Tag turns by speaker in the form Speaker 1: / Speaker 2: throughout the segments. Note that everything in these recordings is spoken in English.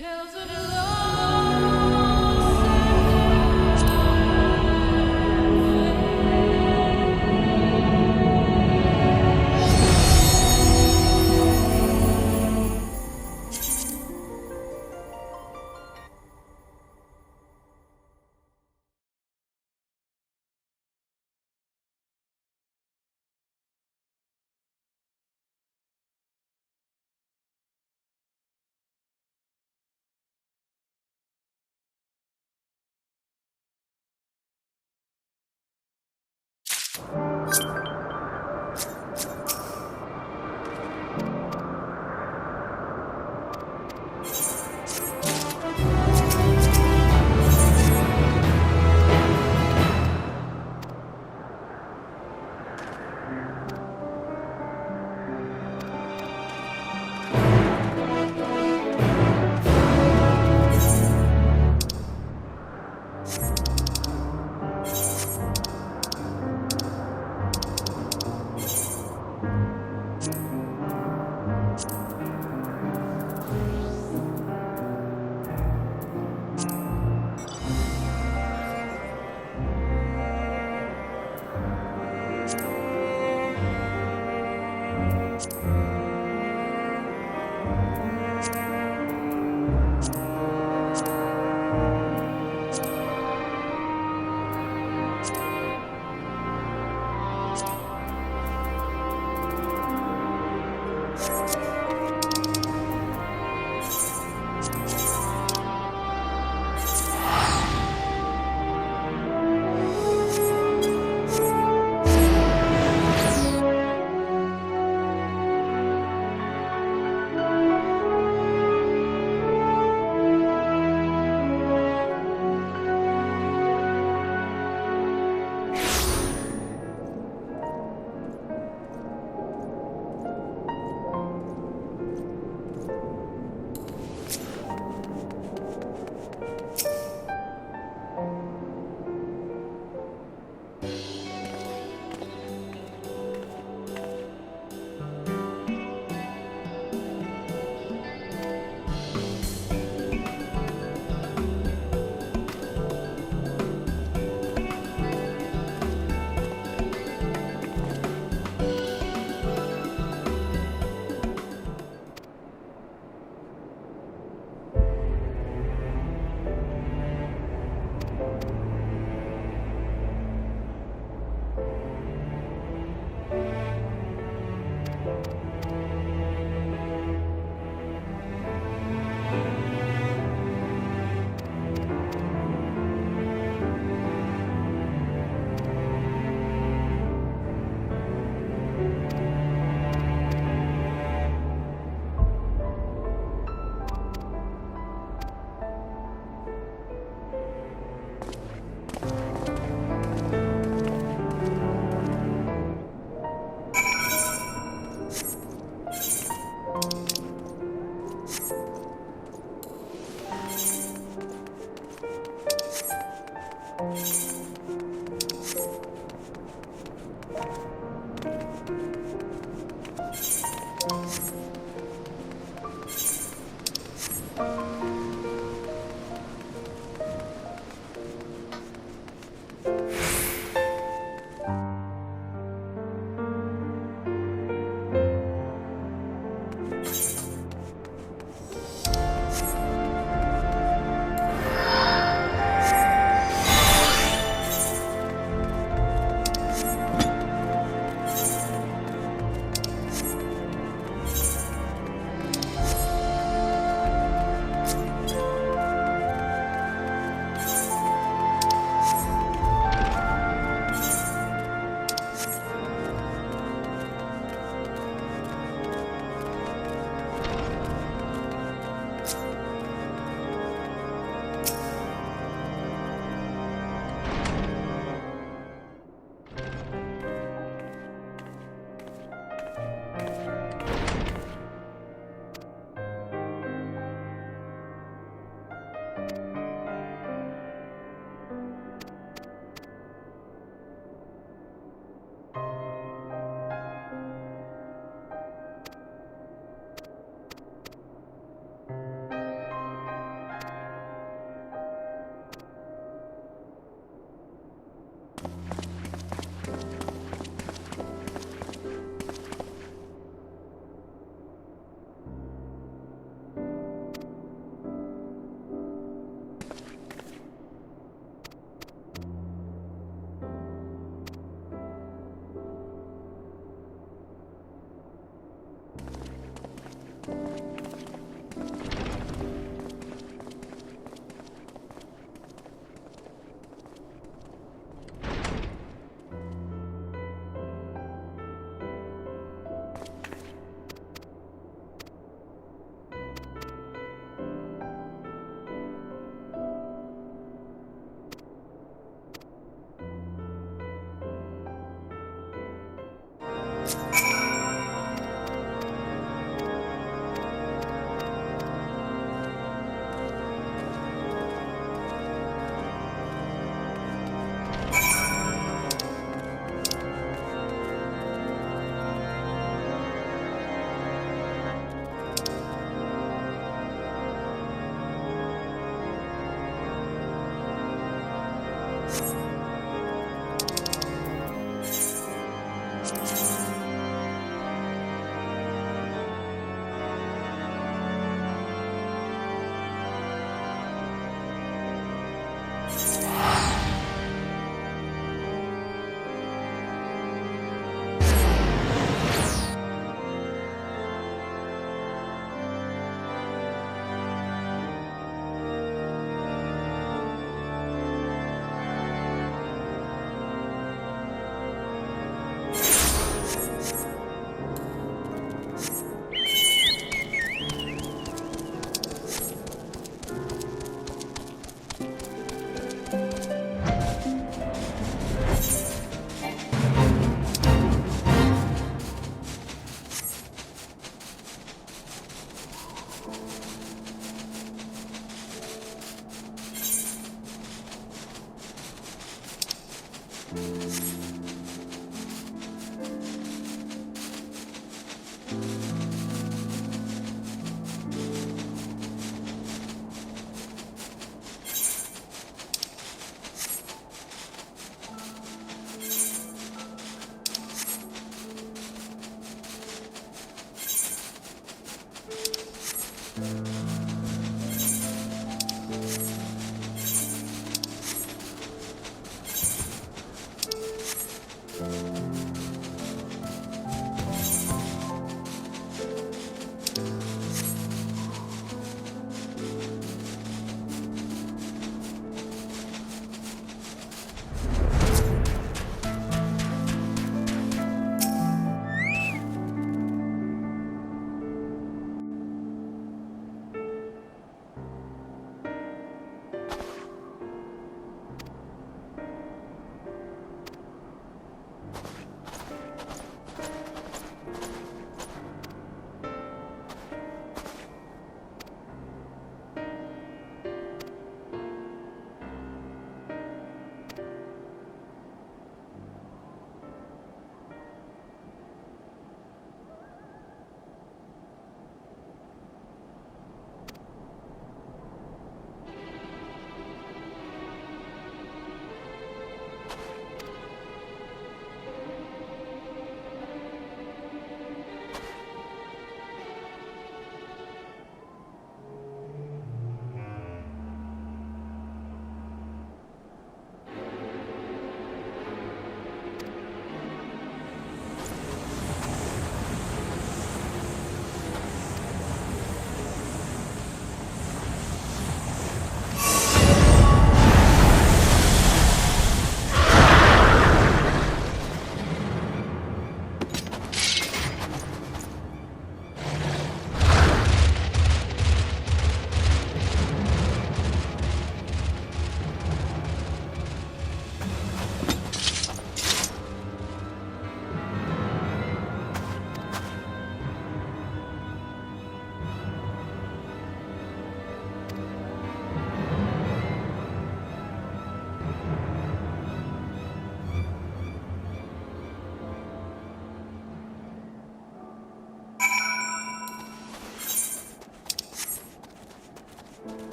Speaker 1: Tales of love.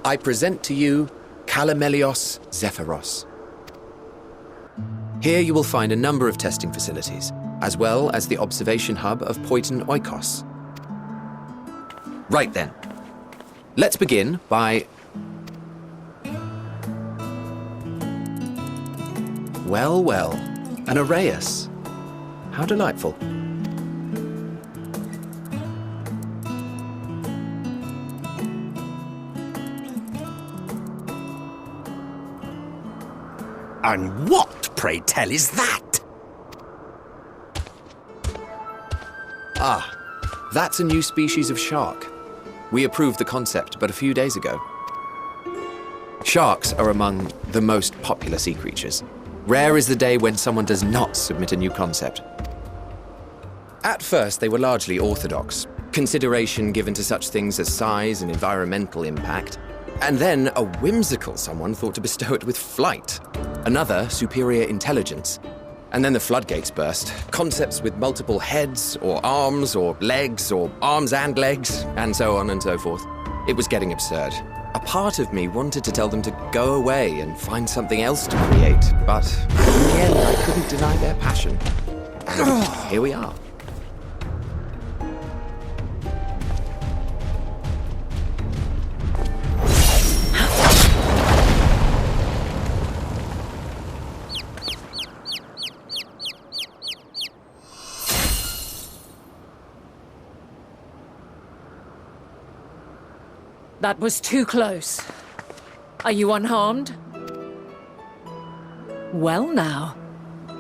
Speaker 2: I present to you Calamelios Zephyros. Here you will find a number of testing facilities, as well as the observation hub of Poiton Oikos. Right then. Let's begin by... Well, well, an Arrhaeus. How delightful.
Speaker 3: And what, pray tell, is that?
Speaker 2: Ah, that's a new species of shark. We approved the concept but a few days ago. Sharks are among the most popular sea creatures. Rare is the day when someone does not submit a new concept. At first, they were largely orthodox, consideration given to such things as size and environmental impact. And then a whimsical someone thought to bestow it with flight, another superior intelligence. And then the floodgates burst, concepts with multiple heads or arms and legs, and so on and so forth. It was getting absurd. A part of me wanted to tell them to go away and find something else to create, but in the end I couldn't deny their passion. And here we are.
Speaker 4: That was too close. Are you unharmed? Well now,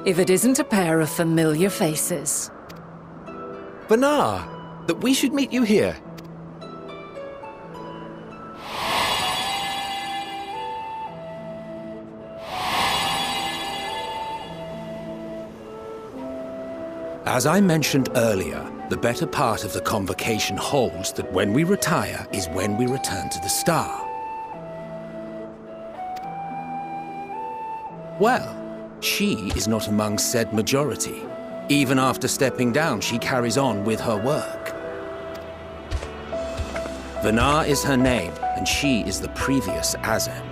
Speaker 4: if it isn't a pair of familiar faces.
Speaker 2: Vanar, that we should meet you here.
Speaker 3: As I mentioned earlier, the better part of the convocation holds that when we retire is when we return to the star. Well, she is not among said majority. Even after stepping down, she carries on with her work. Vanar is her name, and she is the previous Azem.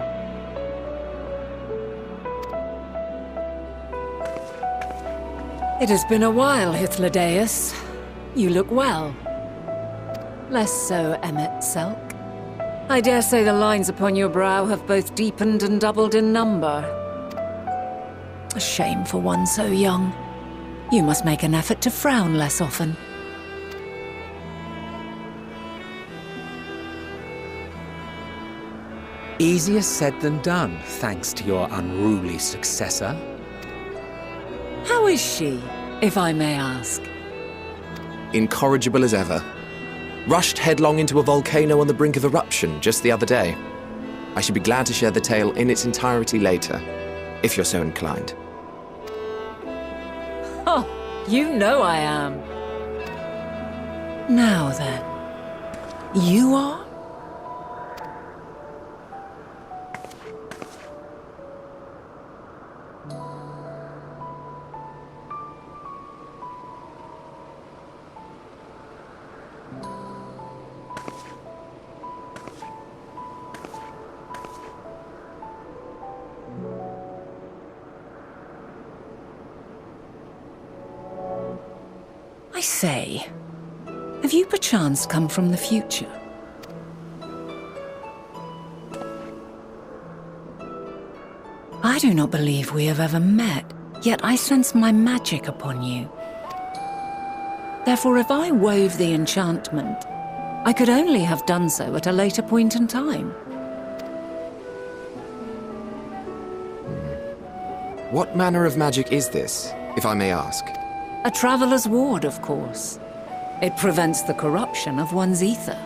Speaker 4: It has been a while, Hythlodaeus. You look well. Less so, Emmet Selk. I dare say the lines upon your brow have both deepened and doubled in number. A shame for one so young. You must make an effort to frown less often.
Speaker 3: Easier said than done, thanks to your unruly successor.
Speaker 4: How is she, if I may ask?
Speaker 2: Incorrigible as ever. Rushed headlong into a volcano on the brink of eruption just the other day. I should be glad to share the tale in its entirety later, if you're so inclined.
Speaker 4: Oh, you know I am. Now then, you are? I say, have you perchance come from the future? I do not believe we have ever met, yet I sense my magic upon you. Therefore, if I wove the enchantment, I could only have done so at a later point in time.
Speaker 2: What manner of magic is this, if I may ask?
Speaker 4: A traveler's ward, of course. It prevents the corruption of one's ether.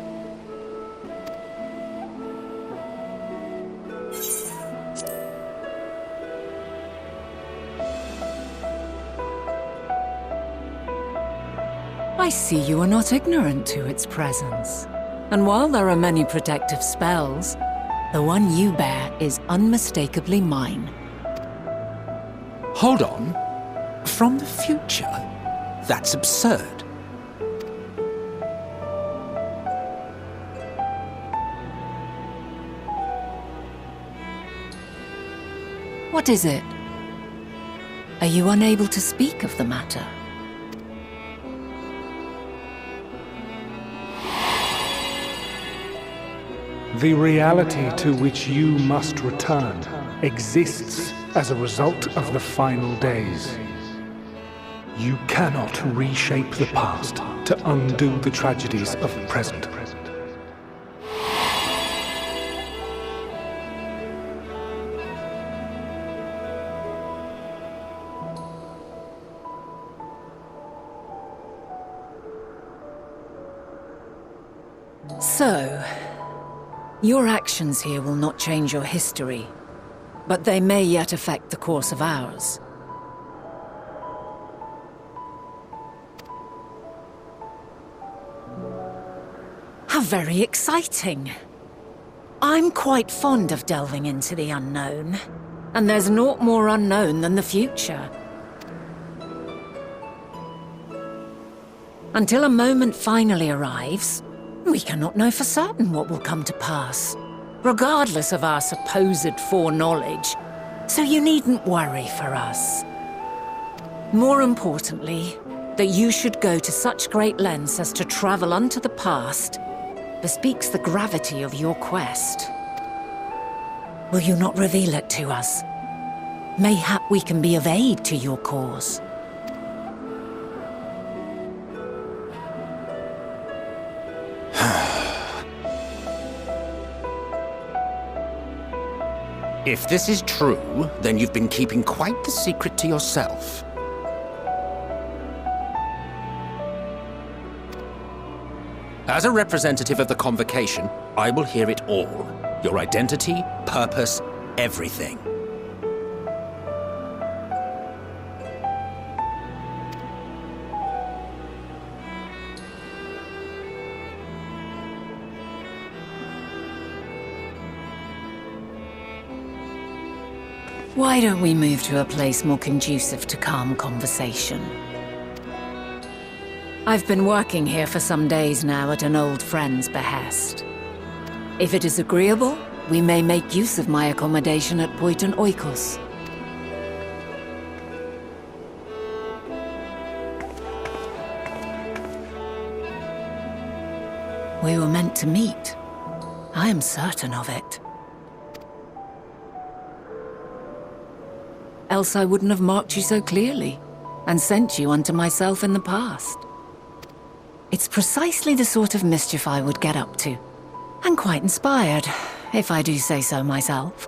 Speaker 4: I see you are not ignorant to its presence. And while there are many protective spells, the one you bear is unmistakably mine.
Speaker 3: Hold on. From the future? That's absurd.
Speaker 4: What is it? Are you unable to speak of the matter?
Speaker 5: The reality to which you must return exists as a result of the final days. You cannot reshape the past to undo the tragedies of the present.
Speaker 4: So, your actions here will not change your history, but they may yet affect the course of ours. How very exciting! I'm quite fond of delving into the unknown, and there's naught more unknown than the future. Until a moment finally arrives, we cannot know for certain what will come to pass, regardless of our supposed foreknowledge, so you needn't worry for us. More importantly, that you should go to such great lengths as to travel unto the past bespeaks the gravity of your quest. Will you not reveal it to us? Mayhap we can be of aid to your cause.
Speaker 3: If this is true, then you've been keeping quite the secret to yourself. As a representative of the Convocation, I will hear it all. Your identity, purpose, everything.
Speaker 4: Why don't we move to a place more conducive to calm conversation? I've been working here for some days now at an old friend's behest. If it is agreeable, we may make use of my accommodation at Poiton Oikos. We were meant to meet. I am certain of it. Else I wouldn't have marked you so clearly, and sent you unto myself in the past. It's precisely the sort of mischief I would get up to, and quite inspired, if I do say so myself.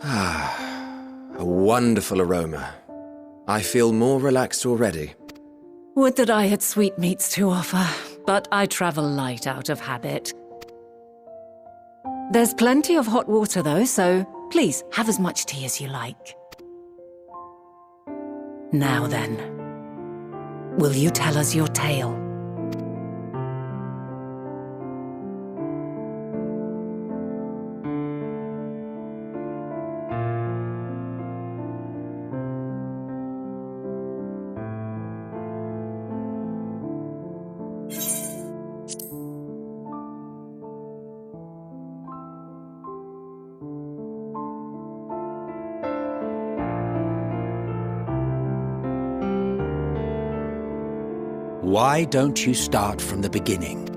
Speaker 2: A wonderful aroma. I feel more relaxed already.
Speaker 4: Would that I had sweetmeats to offer, but I travel light out of habit. There's plenty of hot water though, so please have as much tea as you like. Now then, will you tell us your tale?
Speaker 3: Why don't you start from the beginning?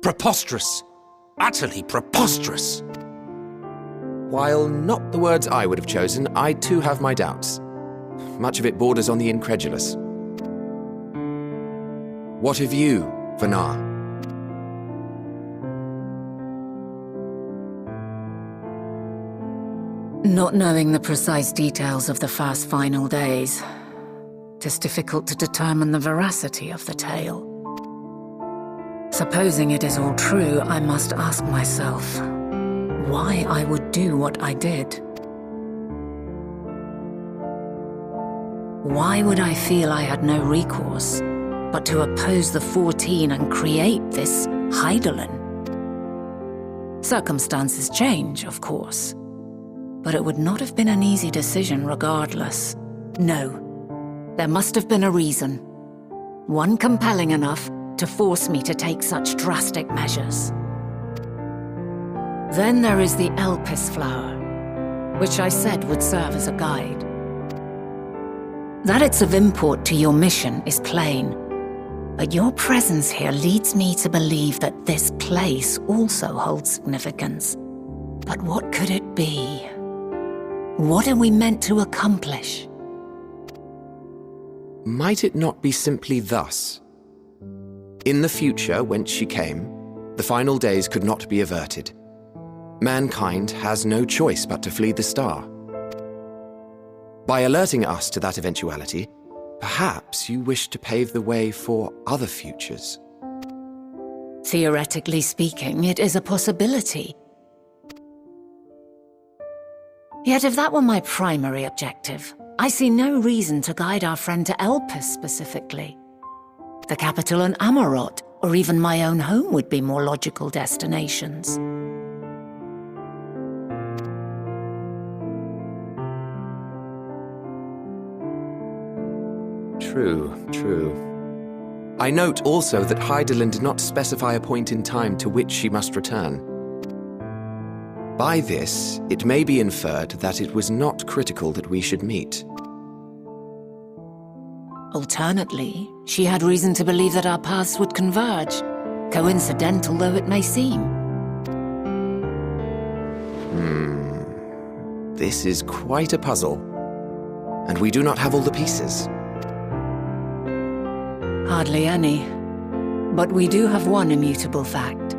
Speaker 3: Preposterous! Utterly preposterous!
Speaker 2: While not the words I would have chosen, I too have my doubts. Much of it borders on the incredulous. What of you, Vanar?
Speaker 4: Not knowing the precise details of the first final days, it is difficult to determine the veracity of the tale. Supposing it is all true, I must ask myself why I would do what I did. Why would I feel I had no recourse but to oppose the 14 and create this Hydaelyn? Circumstances change, of course, but it would not have been an easy decision regardless. No, there must have been a reason. One compelling enough to force me to take such drastic measures. Then there is the Elpis flower, which I said would serve as a guide. That it's of import to your mission is plain, but your presence here leads me to believe that this place also holds significance. But what could it be? What are we meant to accomplish?
Speaker 2: Might it not be simply thus? In the future, whence she came, the final days could not be averted. Mankind has no choice but to flee the star. By alerting us to that eventuality, perhaps you wish to pave the way for other futures.
Speaker 4: Theoretically speaking, it is a possibility. Yet if that were my primary objective, I see no reason to guide our friend to Elpis specifically. The capital and Amarot, or even my own home would be more logical destinations.
Speaker 2: True. I note also that Hydaelyn did not specify a point in time to which she must return. By this, it may be inferred that it was not critical that we should meet.
Speaker 4: Alternately, she had reason to believe that our paths would converge, coincidental though it may seem.
Speaker 2: This is quite a puzzle, and we do not have all the pieces.
Speaker 4: Hardly any. But we do have one immutable fact.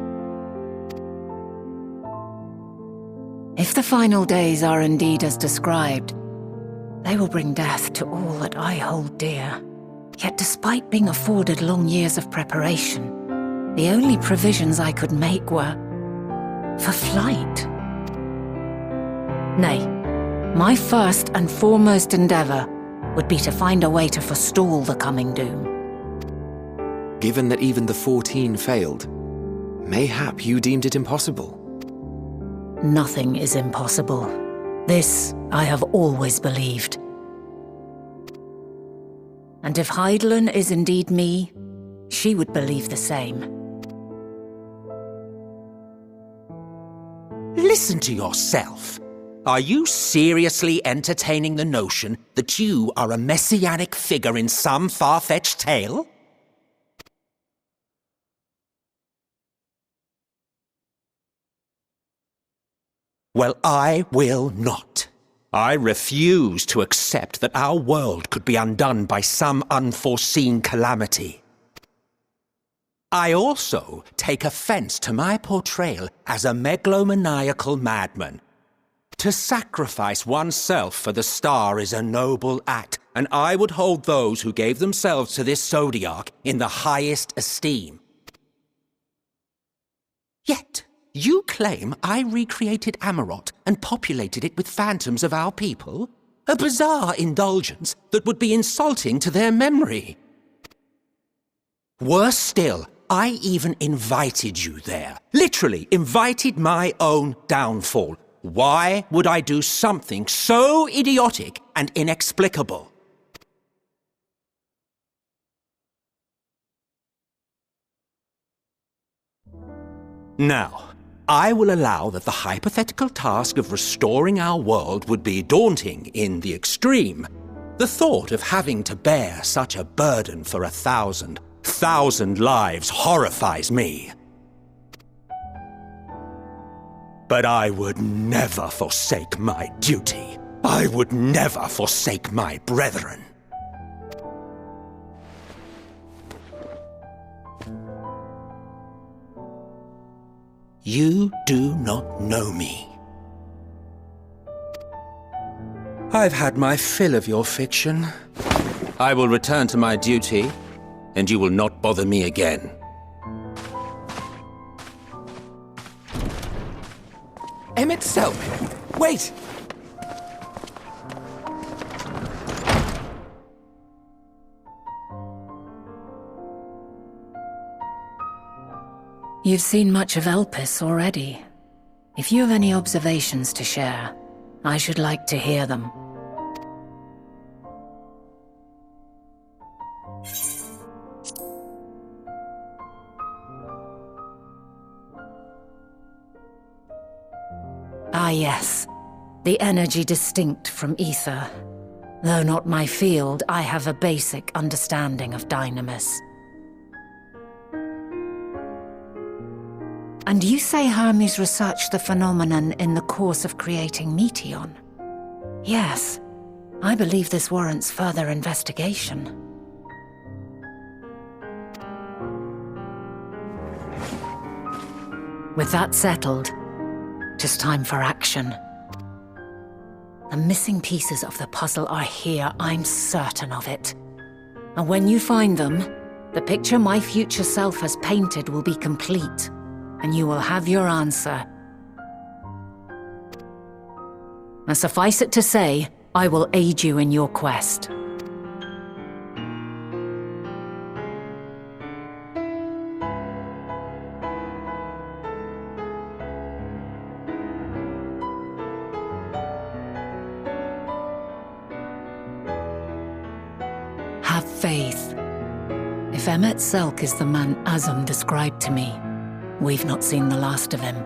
Speaker 4: If the final days are indeed as described, they will bring death to all that I hold dear. Yet despite being afforded long years of preparation, the only provisions I could make were for flight. Nay, my first and foremost endeavor would be to find a way to forestall the coming doom.
Speaker 2: Given that even the 14 failed, mayhap you deemed it impossible.
Speaker 4: Nothing is impossible. This I have always believed. And if Hydaelyn is indeed me, she would believe the same.
Speaker 3: Listen to yourself. Are you seriously entertaining the notion that you are a messianic figure in some far-fetched tale? Well, I will not. I refuse to accept that our world could be undone by some unforeseen calamity. I also take offense to my portrayal as a megalomaniacal madman. To sacrifice oneself for the star is a noble act, and I would hold those who gave themselves to this zodiac in the highest esteem. Yet, you claim I recreated Amarot and populated it with phantoms of our people? A bizarre indulgence that would be insulting to their memory. Worse still, I even invited you there. Literally invited my own downfall. Why would I do something so idiotic and inexplicable? Now, I will allow that the hypothetical task of restoring our world would be daunting in the extreme. The thought of having to bear such a burden for 1,000 lives horrifies me. But I would never forsake my duty. I would never forsake my brethren. You do not know me. I've had my fill of your fiction. I will return to my duty, and you will not bother me again.
Speaker 2: Emet-Selch! Wait!
Speaker 4: You've seen much of Elpis already. If you have any observations to share, I should like to hear them. Ah yes, the energy distinct from ether. Though not my field, I have a basic understanding of Dynamis. And you say Hermes researched the phenomenon in the course of creating Meteion? Yes, I believe this warrants further investigation. With that settled, it is time for action. The missing pieces of the puzzle are here, I'm certain of it. And when you find them, the picture my future self has painted will be complete. And you will have your answer. And suffice it to say, I will aid you in your quest. Have faith. If Emet-Selch is the man Azum described to me, we've not seen the last of him.